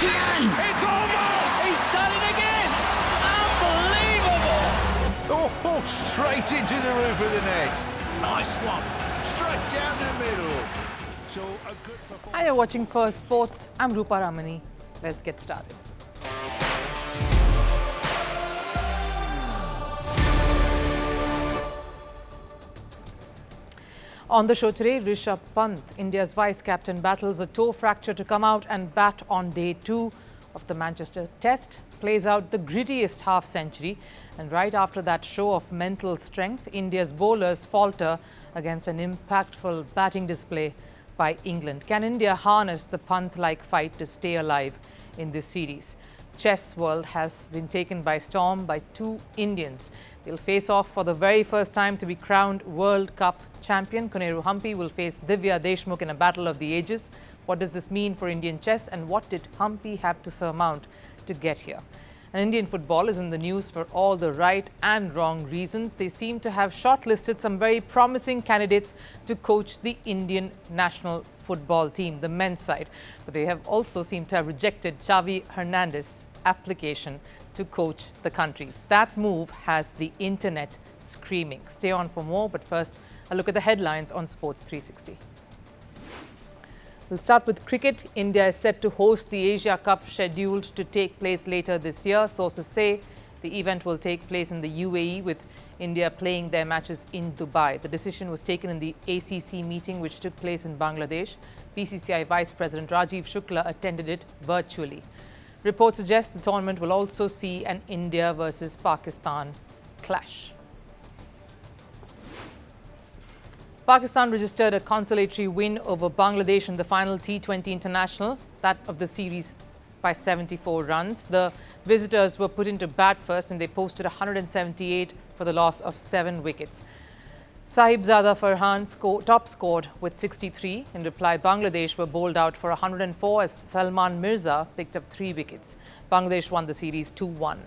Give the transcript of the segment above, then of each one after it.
can! It's over! He's done it again! Unbelievable! Oh, straight into the roof of the net. Nice one. Straight down the middle. So a good performance. Hi, you're watching Firstpost. I'm Rupha Ramani. Let's get started. On the show today, Rishabh Pant, India's vice-captain, battles a toe fracture to come out and bat on day 2 of the Manchester Test, plays out the grittiest half-century, and right after that show of mental strength, India's bowlers falter against an impactful batting display by England. Can India harness the Pant-like fight to stay alive in this series? Chess world has been taken by storm by 2 Indians. They'll face off for the very first time to be crowned World Cup champion. Koneru Humpy will face Divya Deshmukh in a battle of the ages. What does this mean for Indian chess, and what did Humpy have to surmount to get here? And Indian football is in the news for all the right and wrong reasons. They seem to have shortlisted some very promising candidates to coach the Indian national football team, the men's side. But they have also seemed to have rejected Xavi Hernandez application to coach the country. That move has the internet screaming. Stay on for more, but first, a look at the headlines on Sports 360. We'll start with cricket. India is set to host the Asia Cup scheduled to take place later this year. Sources say the event will take place in the UAE, with India playing their matches in Dubai. The decision was taken in the ACC meeting which took place in Bangladesh. BCCI Vice President Rajiv Shukla attended it virtually. Reports suggest the tournament will also see an India versus Pakistan clash. Pakistan registered a consolatory win over Bangladesh in the final T20 international, that of the series, by 74 runs. The visitors were put into bat first and they posted 178 for the loss of 7 wickets. Sahibzada Farhan top scored with 63. In reply, Bangladesh were bowled out for 104 as Salman Mirza picked up 3 wickets. Bangladesh won the series 2-1.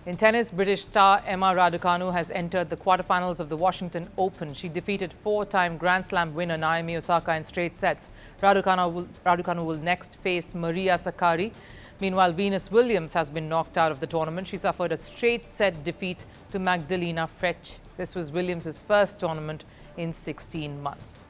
In tennis, British star Emma Raducanu has entered the quarterfinals of the Washington Open. She defeated 4-time Grand Slam winner Naomi Osaka in straight sets. Raducanu will next face Maria Sakkari. Meanwhile, Venus Williams has been knocked out of the tournament. She suffered a straight set defeat to Magdalena Frech. This was Williams' first tournament in 16 months.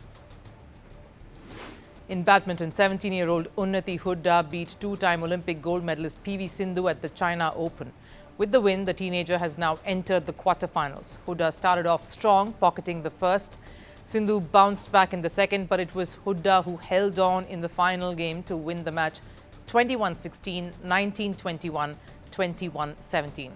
In badminton, 17-year-old Unnati Hooda beat 2-time Olympic gold medalist PV Sindhu at the China Open. With the win, the teenager has now entered the quarterfinals. Hooda started off strong, pocketing the first. Sindhu bounced back in the second, but it was Hooda who held on in the final game to win the match 21-16, 19-21, 21-17.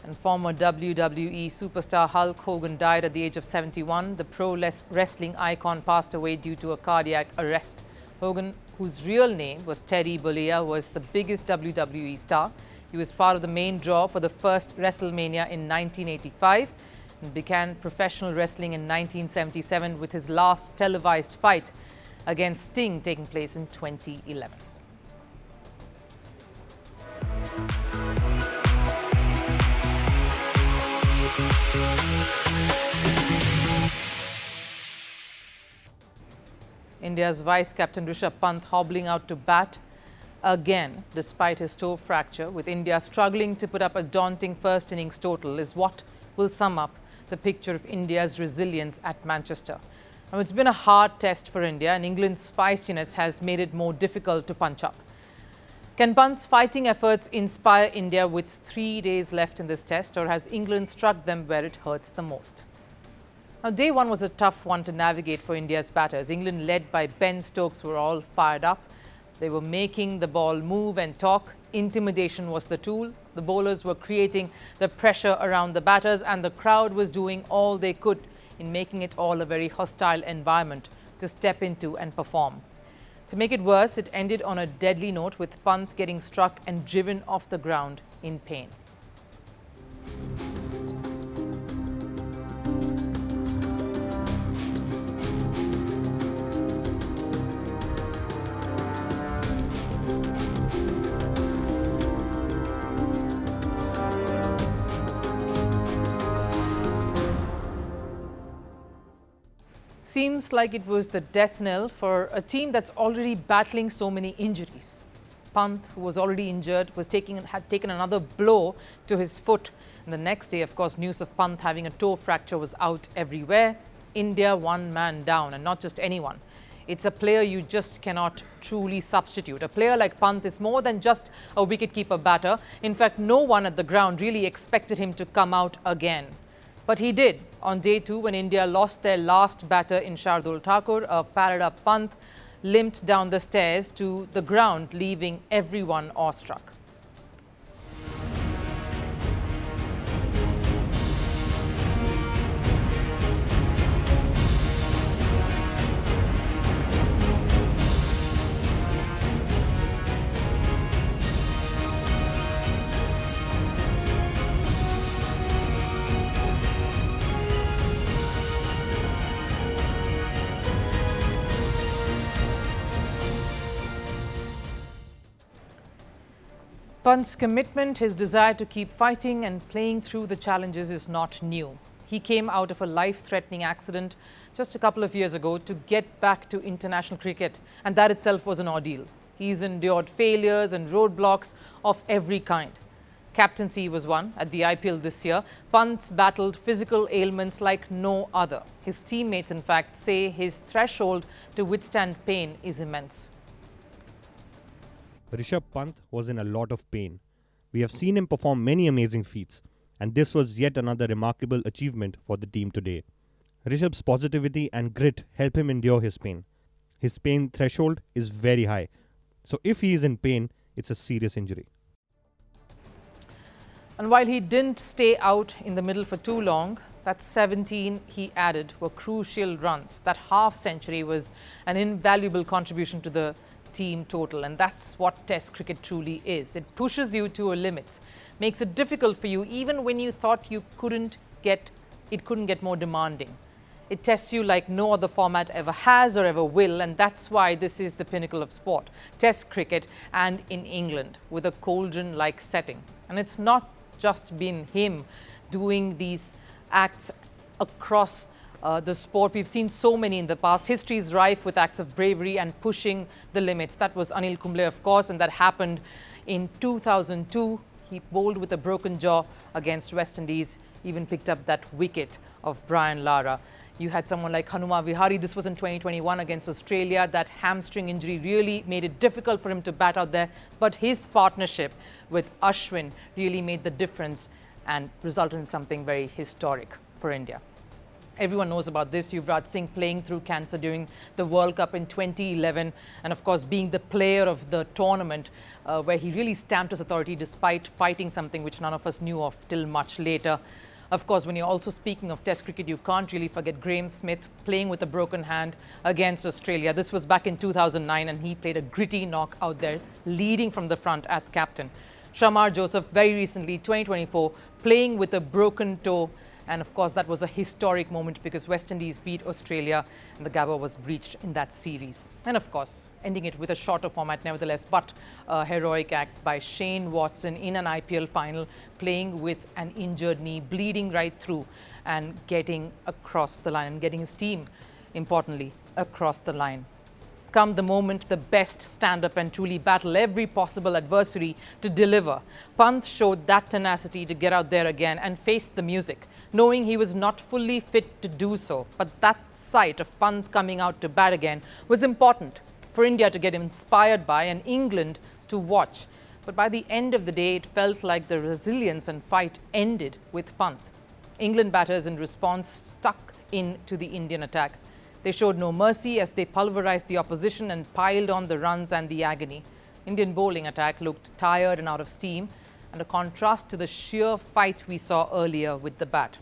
And former WWE superstar Hulk Hogan died at the age of 71. The pro wrestling icon passed away due to a cardiac arrest. Hogan, whose real name was Teddy Bollea, was the biggest WWE star. He was part of the main draw for the first WrestleMania in 1985 and began professional wrestling in 1977 with his last televised fight against Sting taking place in 2011. India's vice-captain Rishabh Pant hobbling out to bat again despite his toe fracture, with India struggling to put up a daunting first innings total, is what will sum up the picture of India's resilience at Manchester. Now, it's been a hard test for India, and England's feistiness has made it more difficult to punch up. Can Pant's fighting efforts inspire India with 3 days left in this test, or has England struck them where it hurts the most? Now, day 1 was a tough one to navigate for India's batters. England, led by Ben Stokes, were all fired up. They were making the ball move and talk. Intimidation was the tool. The bowlers were creating the pressure around the batters, and the crowd was doing all they could in making it all a very hostile environment to step into and perform. To make it worse, it ended on a deadly note, with Pant getting struck and driven off the ground in pain. seems like it was the death knell for a team that's already battling so many injuries. Pant, who was already injured, had taken another blow to his foot. And the next day, of course, news of Pant having a toe fracture was out everywhere. India one man down, and not just anyone. It's a player you just cannot truly substitute. A player like Pant is more than just a wicketkeeper batter. In fact, no one at the ground really expected him to come out again. But he did on day 2 when India lost their last batter in Shardul Thakur. A padded up Pant limped down the stairs to the ground, leaving everyone awestruck. Pant's commitment, his desire to keep fighting and playing through the challenges is not new. He came out of a life-threatening accident just a couple of years ago to get back to international cricket, and that itself was an ordeal. He's endured failures and roadblocks of every kind. Captaincy was one at the IPL this year. Pant's battled physical ailments like no other. His teammates, in fact, say his threshold to withstand pain is immense. Rishabh Pant was in a lot of pain. We have seen him perform many amazing feats, and this was yet another remarkable achievement for the team today. Rishabh's positivity and grit help him endure his pain. His pain threshold is very high, so if he is in pain, it's a serious injury. And while he didn't stay out in the middle for too long, that 17 he added were crucial runs. That half century was an invaluable contribution to the team total, and that's what Test cricket truly is. It pushes you to a limits, makes it difficult for you even when you thought it couldn't get more demanding. It tests you like no other format ever has or ever will, and that's why this is the pinnacle of sport. Test cricket, and in England with a cauldron-like setting. And it's not just been him doing these acts across the sport. We've seen so many in the past. History is rife with acts of bravery and pushing the limits. That was Anil Kumble, of course, and that happened in 2002. He bowled with a broken jaw against West Indies, even picked up that wicket of Brian Lara. You had someone like Vihari. This was in 2021 against Australia. That hamstring injury really made it difficult for him to bat out there. But his partnership with Ashwin really made the difference and resulted in something very historic for India. Everyone knows about this. Yuvraj Singh playing through cancer during the World Cup in 2011, and of course being the player of the tournament where he really stamped his authority despite fighting something which none of us knew of till much later. Of course, when you're also speaking of Test cricket, you can't really forget Graeme Smith playing with a broken hand against Australia. This was back in 2009, and he played a gritty knock out there, leading from the front as captain. Shamar Joseph, very recently, 2024, playing with a broken toe. And of course, that was a historic moment because West Indies beat Australia and the Gabba was breached in that series. And of course, ending it with a shorter format nevertheless, but a heroic act by Shane Watson in an IPL final, playing with an injured knee, bleeding right through and getting across the line and getting his team, importantly, across the line. Come the moment, the best stand up and truly battle every possible adversary to deliver. Pant showed that tenacity to get out there again and face the music, knowing he was not fully fit to do so. But that sight of Pant coming out to bat again was important for India to get inspired by and England to watch. But by the end of the day, it felt like the resilience and fight ended with Pant. England batters in response stuck into the Indian attack. They showed no mercy as they pulverized the opposition and piled on the runs and the agony. Indian bowling attack looked tired and out of steam, and a contrast to the sheer fight we saw earlier with the bat.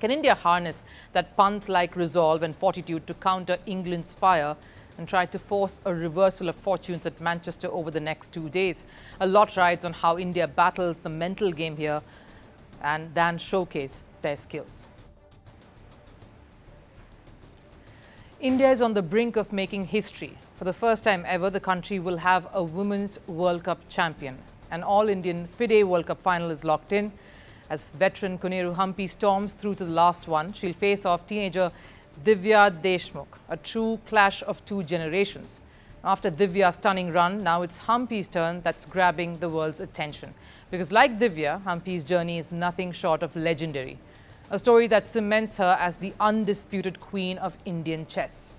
Can India harness that Pant-like resolve and fortitude to counter England's fire and try to force a reversal of fortunes at Manchester over the next 2 days? A lot rides on how India battles the mental game here and then showcase their skills. India is on the brink of making history. For the first time ever, the country will have a Women's World Cup champion. An all-Indian FIDE World Cup final is locked in. As veteran Koneru Humpy storms through to the last one, she'll face off teenager Divya Deshmukh, a true clash of two generations. After Divya's stunning run, now it's Humpy's turn that's grabbing the world's attention. Because like Divya, Humpy's journey is nothing short of legendary. A story that cements her as the undisputed queen of Indian chess.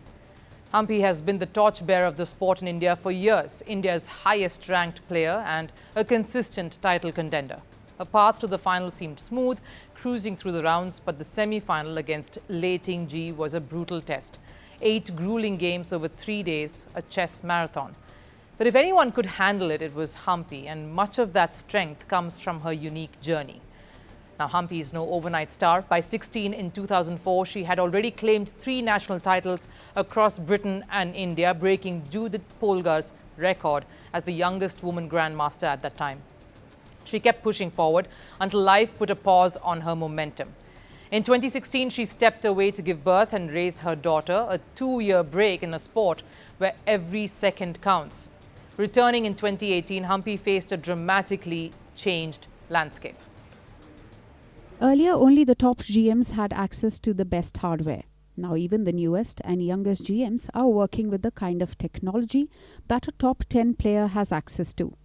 Humpy has been the torchbearer of the sport in India for years, India's highest ranked player and a consistent title contender. Her path to the final seemed smooth, cruising through the rounds, but the semi-final against N18G was a brutal test. 8 grueling games over 3 days, a chess marathon. But if anyone could handle it, it was Humpy, and much of that strength comes from her unique journey. Now, Humpy is no overnight star. By 16 in 2004, she had already claimed 3 national titles across Britain and India, breaking Judith Polgar's record as the youngest woman grandmaster at that time. She kept pushing forward until life put a pause on her momentum. In 2016, she stepped away to give birth and raise her daughter, a 2-year break in a sport where every second counts. Returning in 2018, Humpy faced a dramatically changed landscape. Earlier, only the top GMs had access to the best hardware. Now even the newest and youngest GMs are working with the kind of technology that a top 10 player has access to.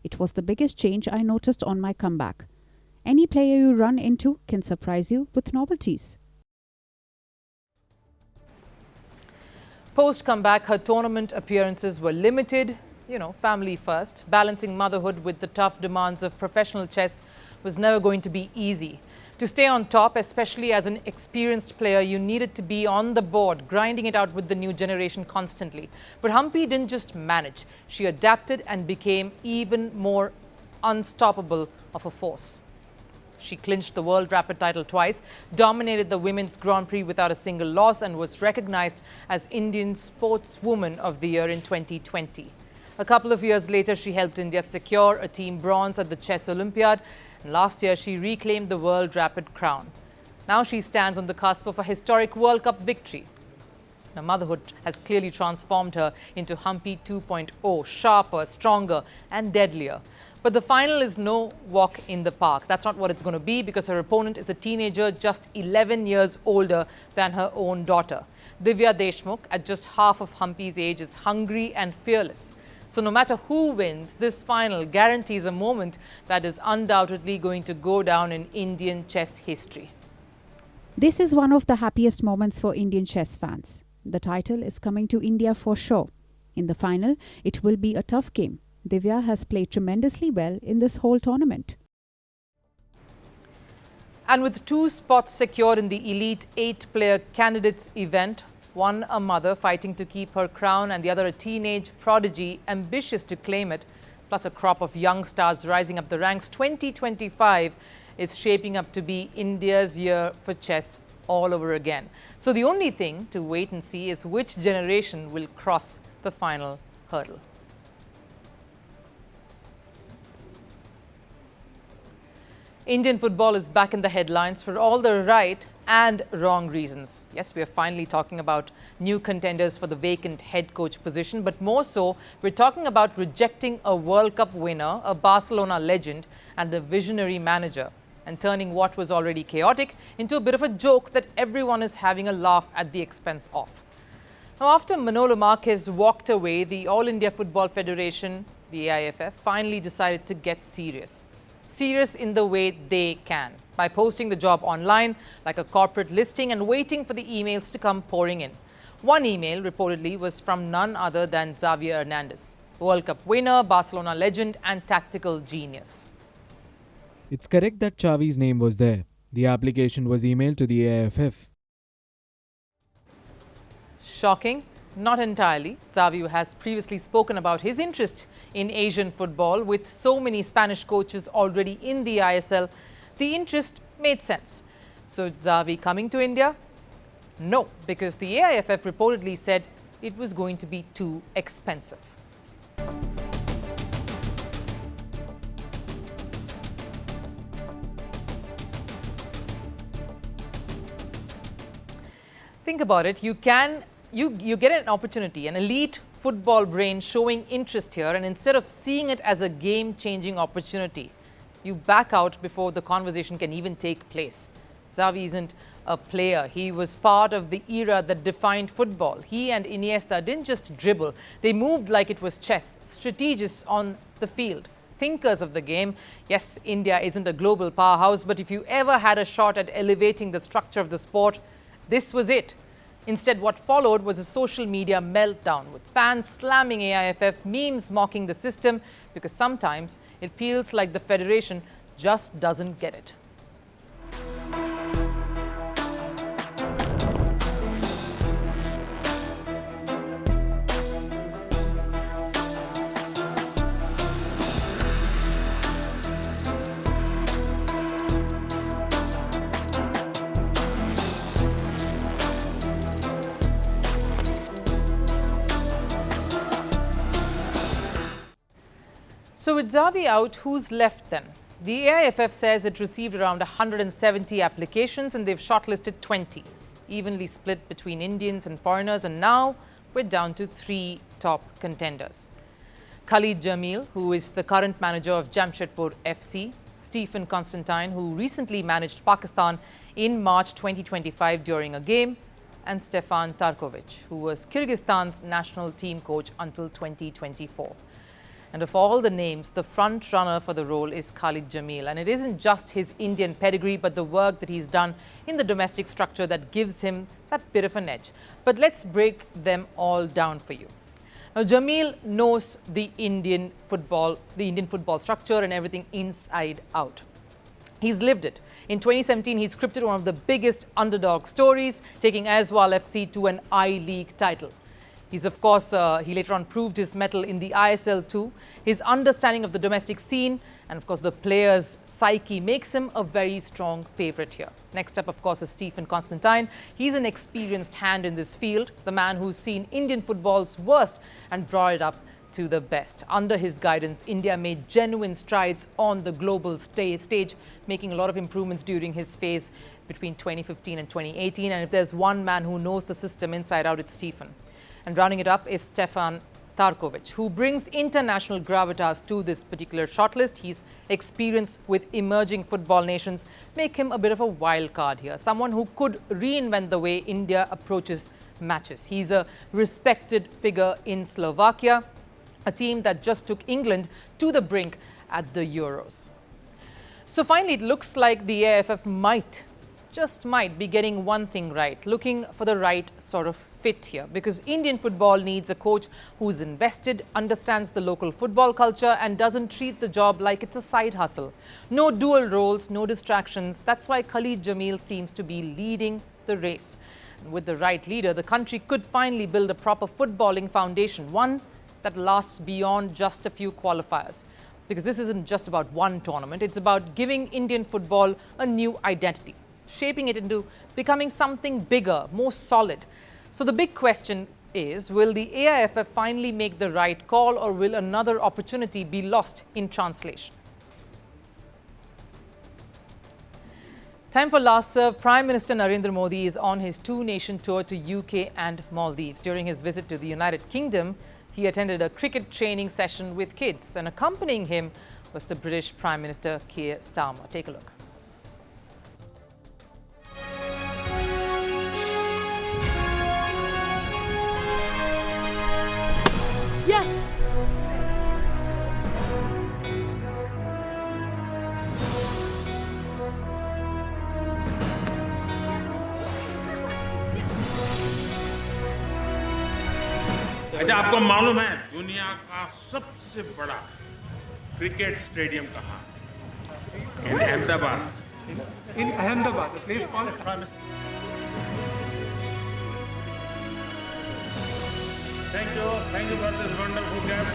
It was the biggest change I noticed on my comeback. Any player you run into can surprise you with novelties. Post-comeback, her tournament appearances were limited, family first. Balancing motherhood with the tough demands of professional chess was never going to be easy. To stay on top, especially as an experienced player, you needed to be on the board, grinding it out with the new generation constantly. But Humpy didn't just manage. She adapted and became even more unstoppable of a force. She clinched the World Rapid title twice, dominated the Women's Grand Prix without a single loss, and was recognized as Indian Sportswoman of the Year in 2020. A couple of years later, she helped India secure a team bronze at the Chess Olympiad. And last year, she reclaimed the World Rapid crown. Now she stands on the cusp of a historic World Cup victory. Now, motherhood has clearly transformed her into Humpy 2.0, sharper, stronger, and deadlier. But the final is no walk in the park. That's not what it's going to be, because her opponent is a teenager just 11 years older than her own daughter. Divya Deshmukh, at just half of Humpy's age, is hungry and fearless. So no matter who wins, this final guarantees a moment that is undoubtedly going to go down in Indian chess history. This is one of the happiest moments for Indian chess fans. The title is coming to India for sure. In the final, it will be a tough game. Divya has played tremendously well in this whole tournament. And with 2 spots secured in the elite 8-player candidates event, one a mother fighting to keep her crown and the other a teenage prodigy ambitious to claim it, plus a crop of young stars rising up the ranks, 2025 is shaping up to be India's year for chess all over again. So the only thing to wait and see is which generation will cross the final hurdle. Indian football is back in the headlines for all the right and wrong reasons. Yes, we are finally talking about new contenders for the vacant head coach position, but more so, we're talking about rejecting a World Cup winner, a Barcelona legend, and a visionary manager, and turning what was already chaotic into a bit of a joke that everyone is having a laugh at the expense of. Now, after Manolo Marquez walked away, the All India Football Federation, the AIFF, finally decided to get serious. Serious in the way they can, by posting the job online like a corporate listing and waiting for the emails to come pouring in. One email reportedly was from none other than Xavi Hernandez, World Cup winner, Barcelona legend and tactical genius. It's correct that Xavi's name was there. The application was emailed to the AIFF. Shocking? Not entirely. Zavi has previously spoken about his interest in Asian football. With so many Spanish coaches already in the ISL, the interest made sense. So Zavi coming to India? No, because the AIFF reportedly said it was going to be too expensive. Think about it. You get an opportunity, an elite football brain showing interest here, and instead of seeing it as a game-changing opportunity, you back out before the conversation can even take place. Zavi isn't a player. He was part of the era that defined football. He and Iniesta didn't just dribble. They moved like it was chess, strategists on the field, thinkers of the game. Yes, India isn't a global powerhouse, but if you ever had a shot at elevating the structure of the sport, this was it. Instead, what followed was a social media meltdown with fans slamming AIFF, memes mocking the system, because sometimes it feels like the federation just doesn't get it. So with Zavi out, who's left then? The AIFF says it received around 170 applications and they've shortlisted 20, evenly split between Indians and foreigners, and now we're down to 3 top contenders. Khalid Jamil, who is the current manager of Jamshedpur FC, Stephen Constantine, who recently managed Pakistan in March 2025 during a game, and Stefan Tarkovic, who was Kyrgyzstan's national team coach until 2024. And of all the names, the front runner for the role is Khalid Jamil. And it isn't just his Indian pedigree, but the work that he's done in the domestic structure that gives him that bit of an edge. But let's break them all down for you. Now, Jamil knows the Indian football structure and everything inside out. He's lived it. In 2017, he scripted one of the biggest underdog stories, taking Aizawl FC to an I-League title. He's, of course, he later on proved his mettle in the ISL too. His understanding of the domestic scene and, of course, the player's psyche makes him a very strong favourite here. Next up, of course, is Stephen Constantine. He's an experienced hand in this field, the man who's seen Indian football's worst and brought it up to the best. Under his guidance, India made genuine strides on the global stage, making a lot of improvements during his phase between 2015 and 2018. And if there's one man who knows the system inside out, it's Stephen. And rounding it up is Stefan Tarkovic, who brings international gravitas to this particular shortlist. His experience with emerging football nations make him a bit of a wild card here, someone who could reinvent the way India approaches matches. He's a respected figure in Slovakia, a team that just took England to the brink at the Euros. So finally, it looks like the AIFF just might be getting one thing right, looking for the right sort of fit here, because Indian football needs a coach who's invested, understands the local football culture and doesn't treat the job like it's a side hustle. No dual roles, no distractions. That's why Khalid Jamil seems to be leading the race. And with the right leader, the country could finally build a proper footballing foundation, one that lasts beyond just a few qualifiers. Because this isn't just about one tournament, it's about giving Indian football a new identity, shaping it into becoming something bigger, more solid. So the big question is, will the AIFF finally make the right call, or will another opportunity be lost in translation? Time for last serve. Prime Minister Narendra Modi is on his 2-nation tour to UK and Maldives. During his visit to the United Kingdom, he attended a cricket training session with kids, and accompanying him was the British Prime Minister Keir Starmer. Take a look. Yes! अच्छा, आपको मालूम है दुनिया का सबसे बड़ा cricket stadium कहाँ? इन Ahmedabad. In Ahmedabad, the place called Thank you for this wonderful gift.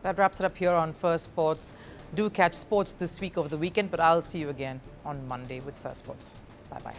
That wraps it up here on Firstpost. Do catch sports this week over the weekend, but I'll see you again on Monday with Firstpost. Bye-bye.